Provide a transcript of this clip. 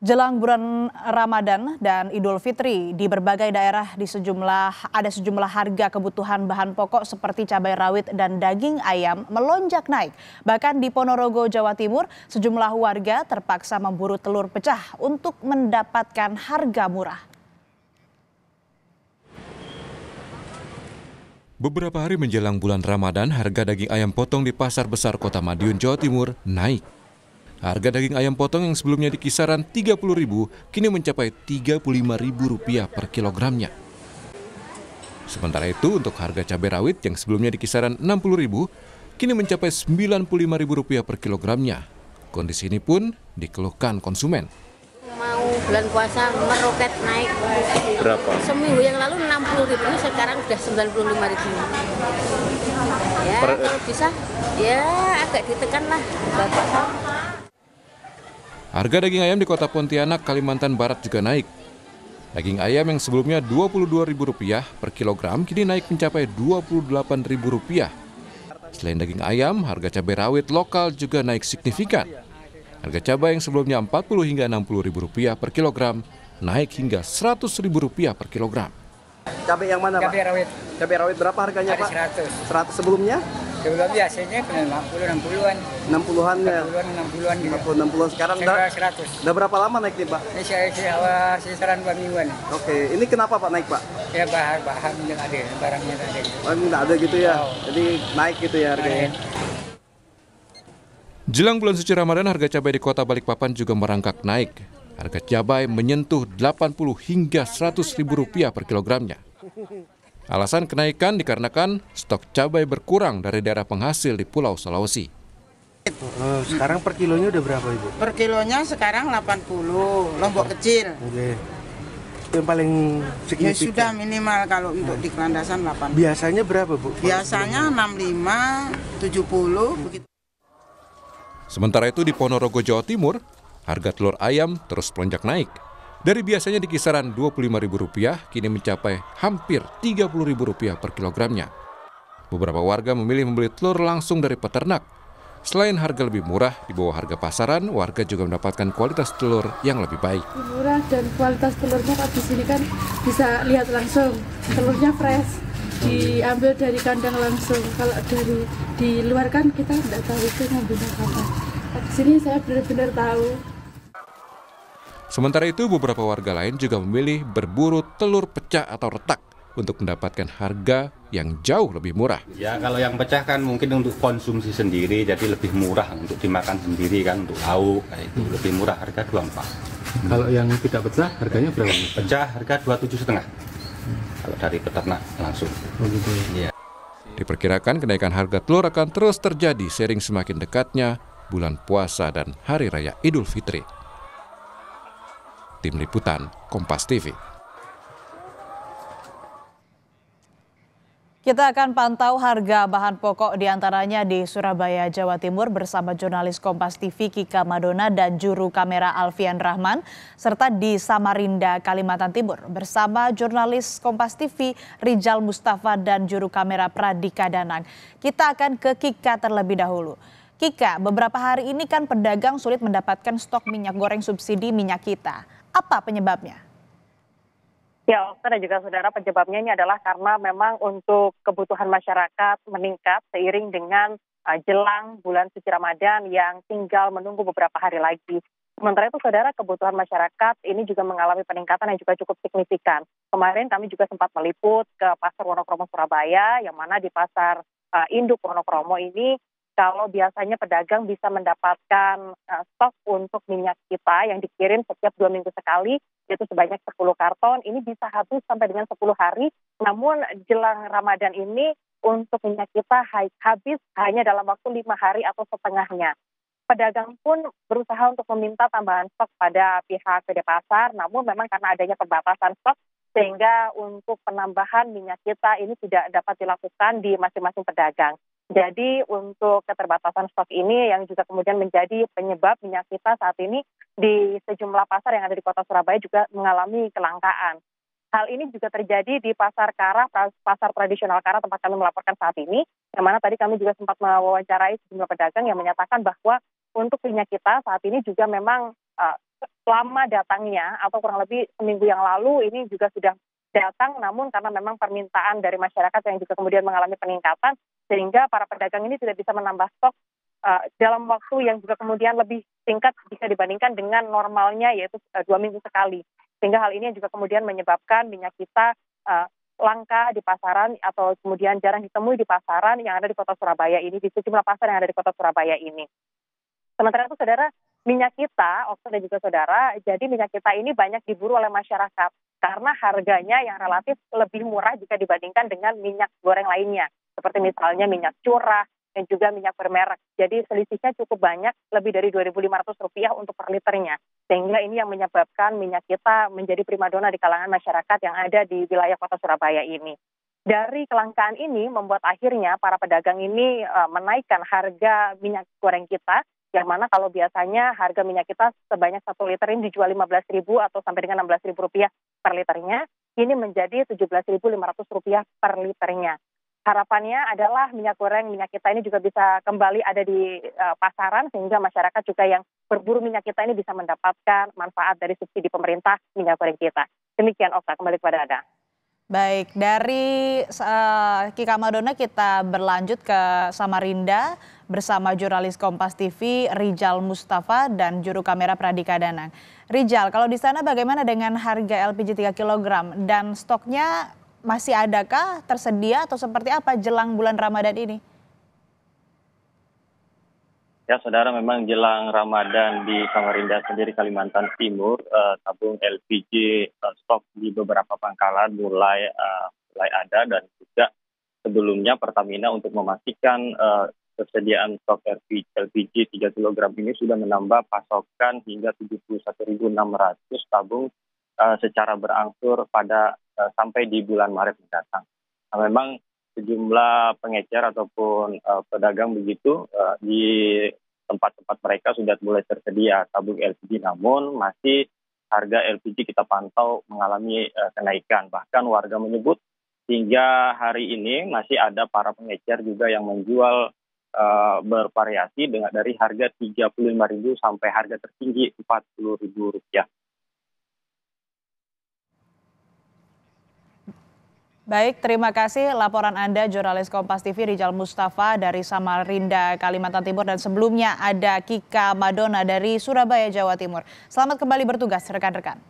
Jelang bulan Ramadan dan Idul Fitri, di berbagai daerah ada sejumlah harga kebutuhan bahan pokok seperti cabai rawit dan daging ayam melonjak naik. Bahkan di Ponorogo, Jawa Timur, sejumlah warga terpaksa memburu telur pecah untuk mendapatkan harga murah. Beberapa hari menjelang bulan Ramadan, harga daging ayam potong di Pasar Besar Kota Madiun, Jawa Timur naik. Harga daging ayam potong yang sebelumnya di kisaran Rp30.000 kini mencapai Rp35.000 per kilogramnya. Sementara itu untuk harga cabai rawit yang sebelumnya di kisaran Rp60.000 kini mencapai Rp95.000 per kilogramnya. Kondisi ini pun dikeluhkan konsumen. Mau bulan puasa meroket naik. Berapa? Seminggu yang lalu 60.000, sekarang udah 95.000. Ya kalau bisa ya agak ditekan lah. Harga daging ayam di Kota Pontianak, Kalimantan Barat juga naik. Daging ayam yang sebelumnya Rp22.000 per kilogram kini naik mencapai Rp28.000. Selain daging ayam, harga cabai rawit lokal juga naik signifikan. Harga cabai yang sebelumnya Rp40 hingga Rp60.000 per kilogram naik hingga Rp100.000 per kilogram. Cabai yang mana, Pak? Cabai rawit. Cabai rawit berapa harganya, Pak? 100. 100 sebelumnya? Sebelum biasanya 60-an. 60-an ya? 60-an gitu. 60-an sekarang Sekarang 100. udah berapa lama naik nih, Pak? Ini saya kisaran 2 mingguan. Oke, ini kenapa Pak naik, Pak? Ya bahan yang ada, barangnya ada. Oh, nggak ada gitu ya? Oh. Jadi naik gitu ya harganya? Jelang bulan suci Ramadan, harga cabai di Kota Balikpapan juga merangkak naik. Harga cabai menyentuh Rp80 hingga Rp100.000 per kilogramnya. Alasan kenaikan dikarenakan stok cabai berkurang dari daerah penghasil di Pulau Sulawesi. Sekarang per kilonya udah berapa, Ibu? Per kilonya sekarang 80, lombok kecil. Oke. Itu yang paling signifikan. Ya sudah minimal kalau untuk di Kelandasan 80. Biasanya berapa, Bu? Biasanya 65, 70 begitu. Sementara itu di Ponorogo, Jawa Timur, harga telur ayam terus melonjak naik. Dari biasanya di kisaran Rp25.000, kini mencapai hampir Rp30.000 per kilogramnya. Beberapa warga memilih membeli telur langsung dari peternak. Selain harga lebih murah di bawah harga pasaran, warga juga mendapatkan kualitas telur yang lebih baik. Murah dan kualitas telurnya di sini kan bisa lihat langsung, telurnya fresh, diambil dari kandang langsung. Kalau di luar kan kita tidak tahu itu ngambilnya kapan. Di sini saya benar-benar tahu. Sementara itu, beberapa warga lain juga memilih berburu telur pecah atau retak untuk mendapatkan harga yang jauh lebih murah. Ya, kalau yang pecah kan mungkin untuk konsumsi sendiri, jadi lebih murah untuk dimakan sendiri kan, untuk lauk, kayak itu lebih murah, harga 24. Kalau yang tidak pecah, harganya berapa? Pecah harga 27,5. Kalau dari peternak langsung. Oh gitu ya. Ya. Diperkirakan kenaikan harga telur akan terus terjadi seiring semakin dekatnya bulan puasa dan Hari Raya Idul Fitri. Tim Liputan, Kompas TV. Kita akan pantau harga bahan pokok diantaranya di Surabaya, Jawa Timur bersama jurnalis Kompas TV Kika Madona dan juru kamera Alfian Rahman, serta di Samarinda, Kalimantan Timur bersama jurnalis Kompas TV Rijal Mustafa dan juru kamera Pradika Danang. Kita akan ke Kika terlebih dahulu. Kika, beberapa hari ini kan pedagang sulit mendapatkan stok minyak goreng subsidi minyak kita. Apa penyebabnya? Ya, Okta dan juga saudara, penyebabnya ini adalah karena memang untuk kebutuhan masyarakat meningkat seiring dengan jelang bulan suci Ramadan yang tinggal menunggu beberapa hari lagi. Sementara itu saudara, kebutuhan masyarakat ini juga mengalami peningkatan yang juga cukup signifikan. Kemarin kami juga sempat meliput ke Pasar Wonokromo Surabaya, yang mana di Pasar Induk Wonokromo ini kalau biasanya pedagang bisa mendapatkan stok untuk minyak kita yang dikirim setiap 2 minggu sekali, yaitu sebanyak 10 karton, ini bisa habis sampai dengan 10 hari. Namun jelang Ramadan ini untuk minyak kita habis hanya dalam waktu 5 hari atau setengahnya. Pedagang pun berusaha untuk meminta tambahan stok pada pihak PD Pasar, namun memang karena adanya pembatasan stok, sehingga untuk penambahan minyak kita ini tidak dapat dilakukan di masing-masing pedagang. Jadi untuk keterbatasan stok ini yang juga kemudian menjadi penyebab minyak kita saat ini di sejumlah pasar yang ada di Kota Surabaya juga mengalami kelangkaan. Hal ini juga terjadi di Pasar Karah, pasar tradisional Karah tempat kami melaporkan saat ini, yang mana tadi kami juga sempat mewawancarai sejumlah pedagang yang menyatakan bahwa untuk minyak kita saat ini juga memang lama datangnya atau kurang lebih seminggu yang lalu ini juga sudah datang, namun karena memang permintaan dari masyarakat yang juga kemudian mengalami peningkatan, sehingga para pedagang ini tidak bisa menambah stok dalam waktu yang juga kemudian lebih singkat jika dibandingkan dengan normalnya, yaitu 2 minggu sekali. Sehingga hal ini juga kemudian menyebabkan minyak kita langka di pasaran atau kemudian jarang ditemui di pasaran yang ada di kota Surabaya ini, di sejumlah pasar yang ada di kota Surabaya ini. Sementara itu, saudara, minyak kita, Okta dan juga saudara, jadi minyak kita ini banyak diburu oleh masyarakat karena harganya yang relatif lebih murah jika dibandingkan dengan minyak goreng lainnya, seperti misalnya minyak curah dan juga minyak bermerek. Jadi selisihnya cukup banyak, lebih dari Rp2.500 untuk per liternya. Sehingga ini yang menyebabkan minyak kita menjadi primadona di kalangan masyarakat yang ada di wilayah kota Surabaya ini. Dari kelangkaan ini membuat akhirnya para pedagang ini menaikkan harga minyak goreng kita, yang mana kalau biasanya harga minyak kita sebanyak 1 liter ini dijual Rp15.000 atau sampai dengan Rp16.000 per liternya, ini menjadi Rp17.500 per liternya. Harapannya adalah minyak goreng minyak kita ini juga bisa kembali ada di pasaran, sehingga masyarakat juga yang berburu minyak kita ini bisa mendapatkan manfaat dari subsidi pemerintah minyak goreng kita. Demikian, Okta, kembali kepada Anda. Baik, dari Kika Madona kita berlanjut ke Samarinda bersama jurnalis Kompas TV Rijal Mustafa dan juru kamera Pradika Danang. Rijal, kalau di sana bagaimana dengan harga LPG 3 kg dan stoknya masih adakah, tersedia atau seperti apa jelang bulan Ramadan ini? Ya, saudara, memang jelang Ramadan di Samarinda sendiri, Kalimantan Timur, tabung LPG stok di beberapa pangkalan mulai ada, dan juga sebelumnya Pertamina untuk memastikan kesediaan stok LPG 3 kg ini sudah menambah pasokan hingga 71.600 tabung secara berangsur pada sampai di bulan Maret mendatang. Nah, memang sejumlah pengecer ataupun pedagang begitu di tempat-tempat mereka sudah mulai tersedia tabung LPG, namun masih harga LPG kita pantau mengalami kenaikan. Bahkan warga menyebut hingga hari ini masih ada para pengecer juga yang menjual bervariasi dari harga Rp35.000 sampai harga tertinggi Rp40.000. Baik, terima kasih laporan Anda jurnalis Kompas TV Rijal Mustafa dari Samarinda, Kalimantan Timur, dan sebelumnya ada Kika Madona dari Surabaya, Jawa Timur. Selamat kembali bertugas rekan-rekan.